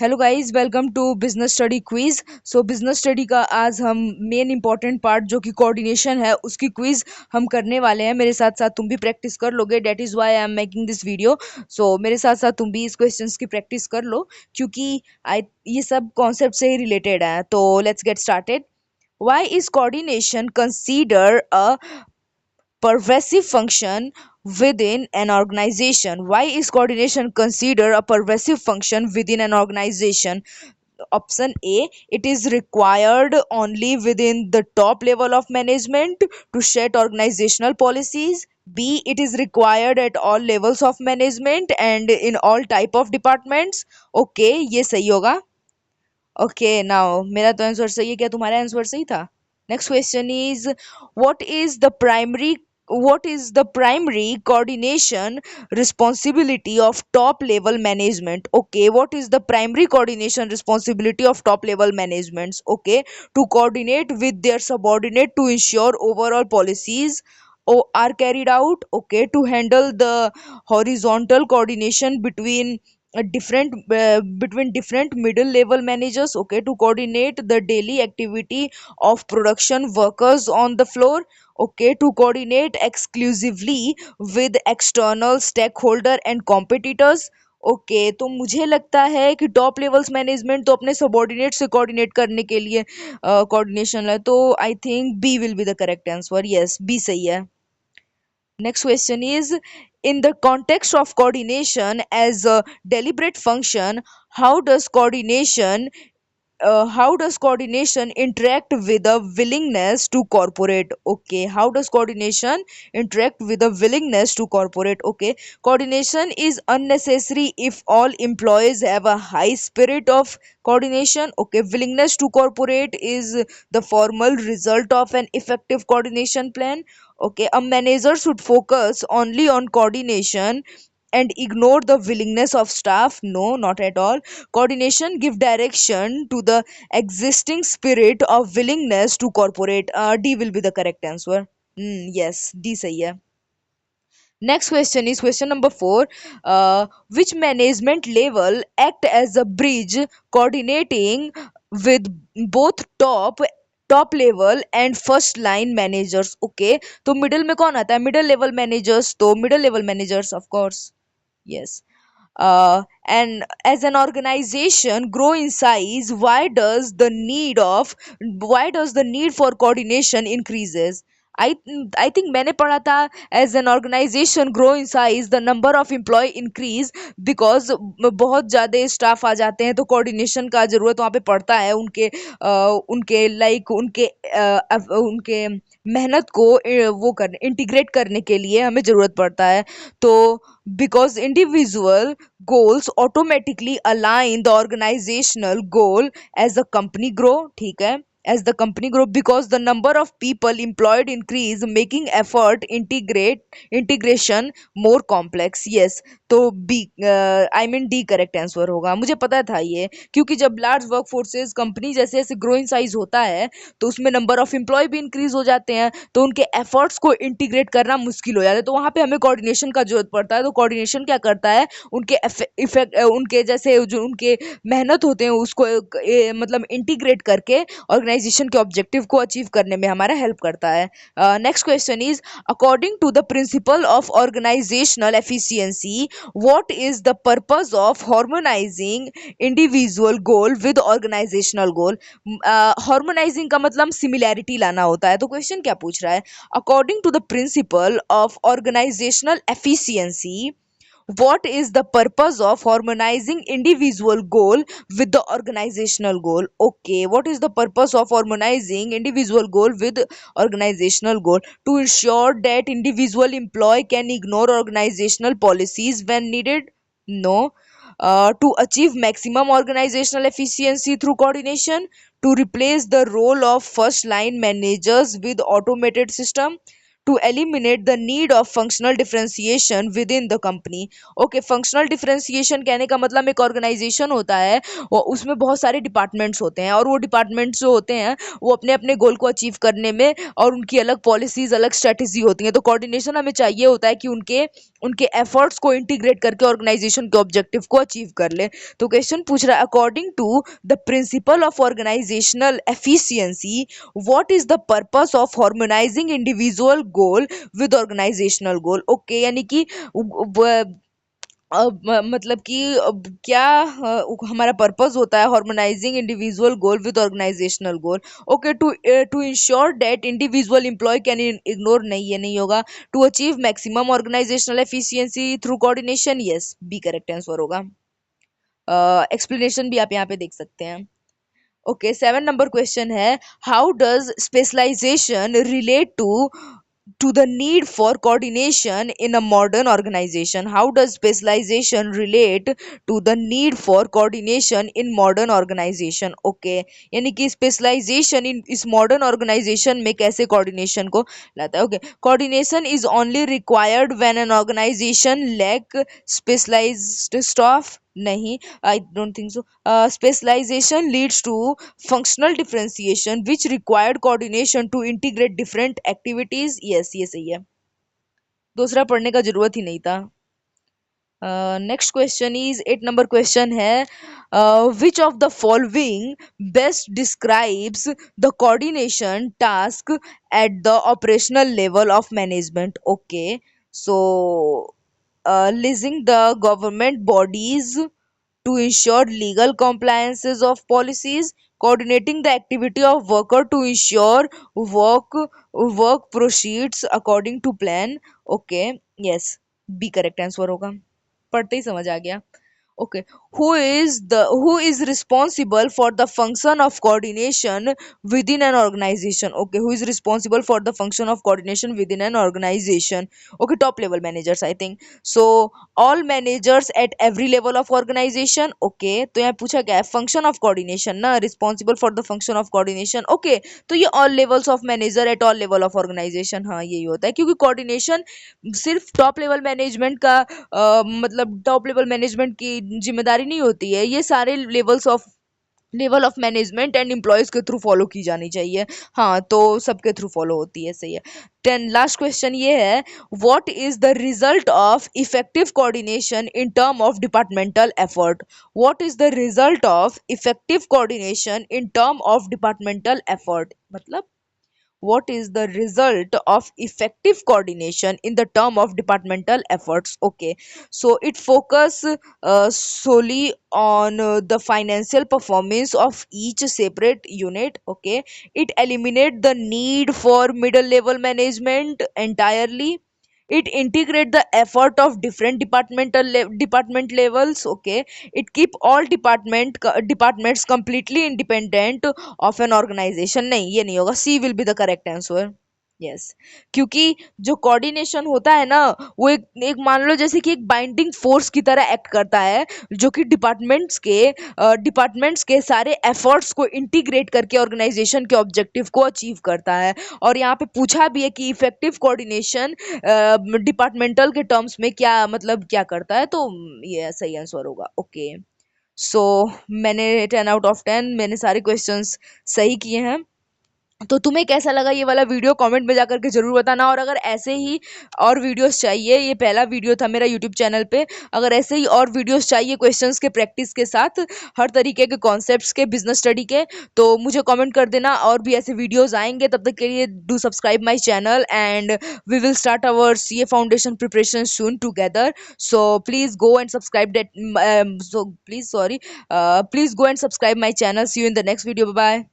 Hello guys, welcome to business study quiz. Business study का आज हम मेन इंपॉर्टेंट पार्ट जो कि कोऑर्डिनेशन है उसकी क्विज हम करने वाले हैं। मेरे साथ साथ तुम भी प्रैक्टिस कर लोगे, that is why I am making this video. मेरे साथ साथ तुम भी इस क्वेश्चंस की प्रैक्टिस कर लो, क्योंकि आई ये सब कॉन्सेप्ट से ही रिलेटेड है। तो let's get started. Why is coordination considered a pervasive function within an organization? Why is coordination considered a pervasive function within an organization? Option A, it is required only within the top level of management to set organizational policies. B, it is required at all levels of management and in all type of departments. Okay, ये सही होगा। Okay, now मेरा तो answer सही है, क्या तुम्हारा answer सही था? Next question is what is the primary what is the primary coordination responsibility of top level management? Okay, what is the primary coordination responsibility of top level managements? Okay, to coordinate with their subordinate to ensure overall policies are carried out. Okay, to handle the horizontal coordination between different middle level managers. Okay, to coordinate the daily activity of production workers on the floor. Okay, to coordinate exclusively with external stakeholder and competitors. Okay, तो मुझे लगता है कि top levels management तो अपने subordinate से coordinate करने के लिए कोऑर्डिनेशन है, तो I think B will be the correct answer. Yes, B सही है। Next question is, in the context of coordination as a deliberate function, how does coordination interact with a willingness to cooperate? Okay, how does coordination interact with a willingness to cooperate? Okay, coordination is unnecessary if all employees have a high spirit of coordination. Okay, willingness to cooperate is the formal result of an effective coordination plan. Okay, a manager should focus only on coordination and ignore the willingness of staff? No, not at all. Coordination give direction to the existing spirit of willingness to cooperate. D will be the correct answer. Yes, D sahi hai. Next question is question number 4. Which management level act as a bridge coordinating with both top level and first line managers? Okay, तो middle में कौन आता है? middle level managers, तो middle level managers of course. Yes. And as an organization grow in size, why does the need for coordination increases? I think मैंने पढ़ा था, as an organization grow in size the number of employee increase because बहुत ज़्यादा staff आ जाते हैं, तो coordination का ज़रूरत वहाँ पे पड़ता है। उनके लाइक उनके मेहनत को वो करने इंटीग्रेट करने के लिए हमें ज़रूरत पड़ता है। तो because individual goals automatically align the organizational goal as the company grow, ठीक है, as the company grow, because the number of people employed increase making effort integration more complex. Yes, तो B I mean D correct answer होगा। मुझे पता था ये, क्योंकि जब लार्ज वर्क फोर्सेज कंपनी जैसे जैसे ग्रो इन साइज होता है तो उसमें नंबर ऑफ एम्प्लॉय भी इंक्रीज हो जाते हैं, तो उनके एफर्ट्स को इंटीग्रेट करना मुश्किल हो जाता है, तो वहाँ पे हमें कोऑर्डिनेशन का जरूरत पड़ता है। तो कोऑर्डिनेशन क्या करता है, उनके इफेक्ट उनके जैसे जो उनके मेहनत होते हैं उसको मतलब इंटीग्रेट करके ऑर्गेनाइजेशन के ऑब्जेक्टिव को अचीव करने में हमारा हेल्प करता है। Next question is, according to the principle of organizational efficiency, what is the purpose of harmonizing individual goal with organizational goal? Harmonising का मतलब सिमिलैरिटी लाना होता है। तो क्वेश्चन क्या पूछ रहा है, according to the principle of organizational efficiency, what is the purpose of harmonizing individual goal with the organizational goal? Okay, what is the purpose of harmonizing individual goal with organizational goal? To ensure that individual employee can ignore organizational policies when needed? No. To achieve maximum organizational efficiency through coordination, to replace the role of first line managers with automated system, to eliminate the need of functional differentiation within the company. Okay, functional differentiation कहने का मतलब एक organisation होता है, वो उसमें बहुत सारे डिपार्टमेंट्स होते हैं, और वो डिपार्टमेंट्स जो होते हैं वो अपने अपने गोल को अचीव करने में, और उनकी अलग पॉलिसीज अलग स्ट्रेटेजी होती हैं, तो कोऑर्डिनेशन हमें चाहिए होता है कि उनके उनके एफर्ट्स को इंटीग्रेट करके ऑर्गेनाइजेशन के ऑब्जेक्टिव को अचीव कर ले। तो क्वेश्चन पूछ रहा है, according to the principle of organizational efficiency, what is the purpose of harmonizing individual goal with organizational goal? Okay, यानी कि मतलब कि क्या हमारा पर्पस होता है harmonizing individual goal with organizational goal. Okay, to ensure that individual employ can ignore, नहीं ये नहीं होगा। To achieve maximum organizational efficiency through coordination, yes B correct answer होगा। एक्सप्लेनेशन भी आप यहाँ पे देख सकते हैं। ओके, 7 नंबर क्वेश्चन है, how does specialization relate to the need for coordination in a modern organization? How does specialization relate to the need for coordination in modern organization? Okay, यानी कि specialization in इस modern organization में कैसे coordination को लाता है? Okay, coordination is only required when an organization lack specialized staff, नहीं, I don't think so. Specialization leads to functional differentiation which required coordination to integrate different activities, yes ये सही है, दूसरा पढ़ने का जरूरत ही नहीं था। Next question is 8 number question है, which of the following best describes the coordination task at the operational level of management? Okay, so liaising the government bodies to ensure legal compliances of policies, coordinating the activity of worker to ensure work work proceeds according to plan. Okay, yes, B correct answer होगा, पढ़ते ही समझ आ गया। Okay, who is responsible for the function of coordination within an organization? Okay, who is responsible for the function of coordination within an organization? Okay, top level managers, I think so, all managers at every level of organization. Okay, तो यहाँ पूछा क्या है, function of coordination ना, responsible for the function of coordination. Okay, तो ये all levels of manager at all level of organization, हाँ यही होता है, क्योंकि coordination सिर्फ टॉप लेवल मैनेजमेंट का मतलब टॉप लेवल मैनेजमेंट की जिम्मेदारी नहीं होती है, ये सारे level of management and employees के थ्रू फॉलो की जानी चाहिए। हाँ, तो सबके थ्रू फॉलो होती है, सही है। 10 लास्ट क्वेश्चन ये है, what is the result of effective coordination in term of departmental effort? What is the result of effective coordination in term of departmental effort, मतलब what is the result of effective coordination in the term of departmental efforts? Okay, so it focus solely on the financial performance of each separate unit. Okay, it eliminate the need for middle level management entirely. It integrate the effort of different department levels. Okay, it keep all departments completely independent of an organization, नहीं ये नहीं होगा, C will be the correct answer. Yes, क्योंकि जो coordination होता है ना, वो एक एक मान लो जैसे कि एक बाइंडिंग फोर्स की तरह एक्ट करता है, जो कि डिपार्टमेंट्स के सारे एफर्ट्स को इंटीग्रेट करके ऑर्गेनाइजेशन के ऑब्जेक्टिव को अचीव करता है। और यहाँ पे पूछा भी है कि इफेक्टिव कोऑर्डिनेशन डिपार्टमेंटल के टर्म्स में क्या मतलब क्या करता है, तो ये सही आंसर होगा। ओके, सो मैंने 10 आउट ऑफ 10 मैंने सारे क्वेश्चंस सही किए हैं। तो तुम्हें कैसा लगा ये वाला वीडियो, कमेंट में जाकर के जरूर बताना। और अगर ऐसे ही और वीडियोस चाहिए, ये पहला वीडियो था मेरा यूट्यूब चैनल पे, अगर ऐसे ही और वीडियोस चाहिए क्वेश्चंस के प्रैक्टिस के साथ, हर तरीके के कॉन्सेप्ट्स के, बिजनेस स्टडी के, तो मुझे कमेंट कर देना, और भी ऐसे वीडियोस आएंगे। तब तक के लिए do subscribe my channel, and we will start our CA foundation preparation soon together. So please go and subscribe that, so please sorry, please go and subscribe my channel. See you in the next video, bye bye.